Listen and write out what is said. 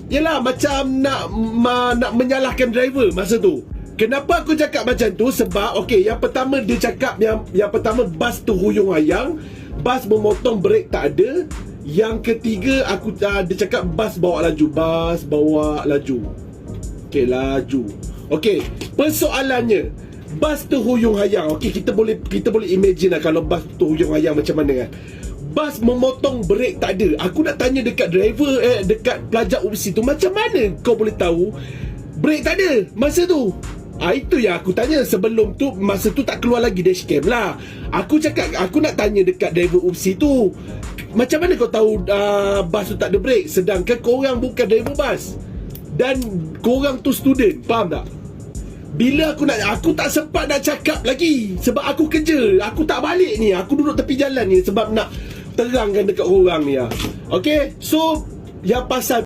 Yelah, macam nak menyalahkan driver masa tu. Kenapa aku cakap macam tu? Sebab okey, yang pertama dia cakap yang pertama bas tu huyung hayang, bas memotong brek tak ada. Yang ketiga dia cakap bas bawa laju. Okey, laju. Okey, persoalannya bas tu huyung hayang. Okey, kita boleh imagine lah kalau bas tu huyung hayang macam mana kan. Bas memotong brek tak ada. Aku nak tanya dekat driver dekat pelajar UPSI tu, macam mana kau boleh tahu brek tak ada masa tu? Itu yang aku tanya. Sebelum tu, masa tu tak keluar lagi dashcam lah. Aku nak tanya dekat driver UPSI tu, macam mana kau tahu bas tu tak ada brek, sedangkan korang bukan driver bas dan korang tu student, faham tak? Bila aku tak sempat nak cakap lagi sebab aku kerja. Aku tak balik ni, aku duduk tepi jalan ni sebab nak terangkan dekat orang ni. Okay, so yang pasal